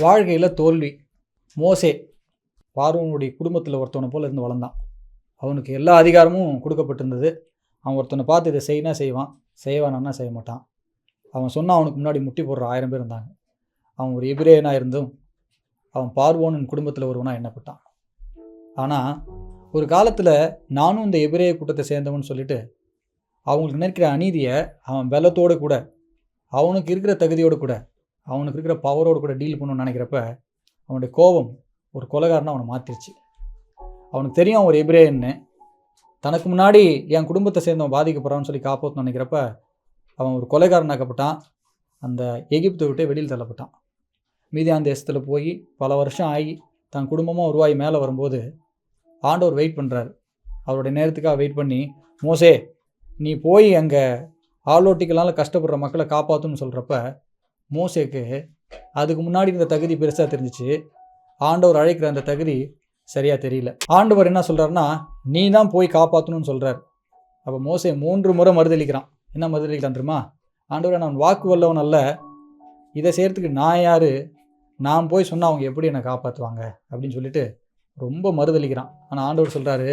வாழ்க்கையில் தோல்வி. மோசே பார்வோனுடைய குடும்பத்தில் ஒருத்தவனை போல் இருந்து வளர்ந்தான். அவனுக்கு எல்லா அதிகாரமும் கொடுக்கப்பட்டிருந்தது. அவன் ஒருத்தனை பார்த்து இதை செய்யினா செய்வான், செய்வானா செய்ய மாட்டான். அவன் சொன்னால் அவனுக்கு முன்னாடி முட்டி போடுற 1000 பேர் இருந்தாங்க. அவன் ஒரு எபிரேயனாக இருந்தும் அவன் பார்வோனின் குடும்பத்தில் ஒருவனாக எண்ணப்பட்டான். ஆனால் ஒரு காலத்தில் நானும் இந்த எபிரேய கூட்டத்தை சேர்ந்தவன் சொல்லிட்டு அவங்களுக்கு நினைக்கிற அநீதியை அவன் பலத்தோடு கூட, அவனுக்கு இருக்கிற தகுதியோடு கூட, அவனுக்கு இருக்கிற பவரோடு கூட டீல் பண்ணணும்னு நினைக்கிறப்ப அவனுடைய கோபம் ஒரு கொலைகாரனை அவனை மாற்றிருச்சு. அவனுக்கு தெரியும் அவன் ஒரு எபிரேயன்னு. தனக்கு முன்னாடி என் குடும்பத்தை சேர்ந்தவன் பாதிக்கப்படுறான்னு சொல்லி காப்பாற்றணும்னு நினைக்கிறப்ப அவன் ஒரு கொலைகாரனாக்கப்பட்டான். அந்த எகிப்தை விட்டு வெளியில் தள்ளப்பட்டான். மீதியான் தேசத்தில் போய் பல வருஷம் ஆகி தன் குடும்பமாக உருவாகி மேலே வரும்போது ஆண்டவர் வெயிட் பண்ணுறாரு. அவருடைய நேரத்துக்காக வெயிட் பண்ணி, மோசே நீ போய் அங்கே ஆளோட்டிக்கலால் கஷ்டப்படுற மக்களை காப்பாற்றுன்னு சொல்கிறப்ப மோசேக்கு அதுக்கு முன்னாடி இந்த தகுதி பெருசாக தெரிஞ்சிச்சு. ஆண்டவர் அழைக்கிற அந்த தகுதி சரியாக தெரியல. ஆண்டவர் என்ன சொல்கிறாருன்னா, நீ தான் போய் காப்பாற்றணும்னு சொல்கிறார். அப்போ மோசே 3 முறை மறுதளிக்கிறான். என்ன மறுதளிக்கிறான் தெரியுமா? ஆண்டவர் நான் வாக்கு வல்லவன் அல்ல, இதை செய்கிறதுக்கு நான் யார், நான் போய் சொன்னால் அவங்க எப்படி என்னை காப்பாற்றுவாங்க அப்படின்னு சொல்லிட்டு ரொம்ப மறுதளிக்கிறான். ஆனால் ஆண்டவர் சொல்கிறாரு,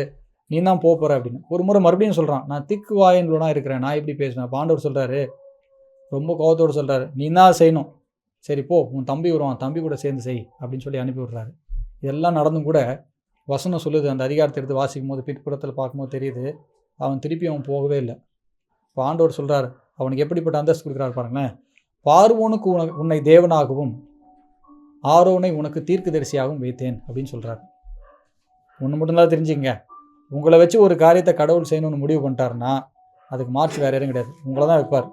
நீ தான் போகிற அப்படின்னு. ஒரு முறை மறுபடியும் சொல்கிறான், நான் திக்கு வாயன்லோனா இருக்கிறேன், நான் எப்படி பேசுவேன். அப்போ ஆண்டவர் சொல்கிறாரு, ரொம்ப கோபத்தோடு சொல்கிறாரு, நீ தான் செய்யணும், சரி போ, உன் தம்பி வருவான், தம்பி கூட சேர்ந்து செய் அப்படின்னு சொல்லி அனுப்பி விட்றாரு. இதெல்லாம் நடந்தும் கூட வசனம் சொல்லுது, அந்த அதிகாரத்தை எடுத்து வாசிக்கும் போது பிற்புறத்தில் பார்க்கும்போது தெரியுது, அவன் திருப்பி அவன் போகவே இல்லை. இப்போ ஆண்டவர் சொல்கிறார், அவனுக்கு எப்படிப்பட்ட அந்தஸ்து கொடுக்குறாரு பாருங்களேன். பார்வோனுக்கு உன்னை தேவனாகவும் ஆரோனை உனக்கு தீர்க்கதரிசியாகவும் வைத்தேன் அப்படின்னு சொல்கிறார். ஒன்று மட்டும்தான் தெரிஞ்சுங்க, உங்களை வச்சு ஒரு காரியத்தை கடவுள் செய்யணும்னு முடிவு பண்ணிட்டாருன்னா அதுக்கு மார்ச் வேறு யாரும் கிடையாது, உங்களை தான் வைப்பார்.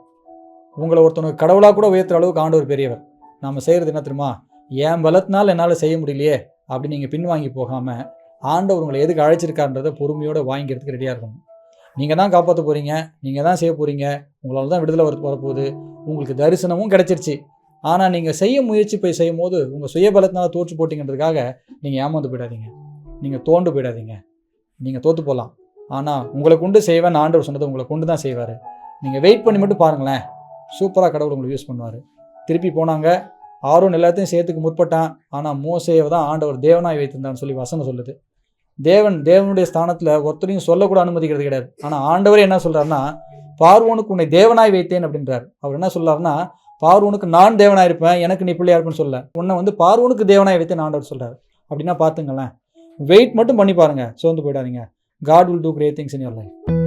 உங்களை ஒருத்தனுக்கு கடவுளாக கூட உயர்த்துற அளவுக்கு ஆண்டவர் பெரியவர். நம்ம செய்கிறது என்ன தெரியுமா, என் பலத்தினால் என்னால் செய்ய முடியலையே அப்படி நீங்கள் பின்வாங்கி போகாமல் ஆண்டவர் உங்களை எதுக்கு அழைச்சிருக்காருன்றதை பொறுமையோடு வாங்கிக்கிறதுக்கு ரெடியாக இருக்கணும். நீங்கள் தான் காப்பாற்ற போகிறீங்க, நீங்கள் தான் செய்ய போகிறீங்க, உங்களால் தான் விடுதலை வரப்போகுது, உங்களுக்கு தரிசனமும் கிடச்சிருச்சு. ஆனால் நீங்கள் செய்ய முயற்சி போய் செய்யும் போது உங்கள் சுயபலத்தினால தோற்று போட்டிங்கன்றதுக்காக நீங்கள் ஏமாந்து போயிடாதீங்க, நீங்கள் தோண்டு போயிடாதீங்க. நீங்கள் தோற்று போகலாம், ஆனால் உங்களை கொண்டு செய்வேன் ஆண்டவர் சொன்னதை உங்களை கொண்டு தான் செய்வார். நீங்கள் வெயிட் பண்ணி மட்டும் பாருங்களேன், சூப்பராக கடவுள் உங்களை யூஸ் பண்ணுவார். திருப்பி போனாங்க, ஆரோன் எல்லாத்தையும் சேர்த்துக்கு முற்பட்டான். ஆனால் மோசேவை தான் ஆண்டவர் தேவனாய் வைத்திருந்தான்னு சொல்லி வசனம் சொல்லுது. தேவனுடைய ஸ்தானத்தில் ஒருத்தரையும் சொல்லக்கூட அனுமதிக்கிறது கிடையாது. ஆனால் ஆண்டவரே என்ன சொல்கிறாருன்னா, பார்வோனுக்கு உன்னை தேவனாய் வைத்தேன் அப்படின்றார். அவர் என்ன சொல்கிறாருன்னா, பார்வோனுக்கு நான் தேவனாக இருப்பேன், எனக்கு நீ பிள்ளையா இருப்பேன்னு சொல்ல, உன்னை பார்வோனுக்கு தேவனாய் வைத்தேன் ஆண்டவர் சொல்கிறார். அப்படின்னா பார்த்துங்களேன், வெயிட் மட்டும் பண்ணி பாருங்கள், சோர்ந்து போயிடாதீங்க. God will do great things in your life.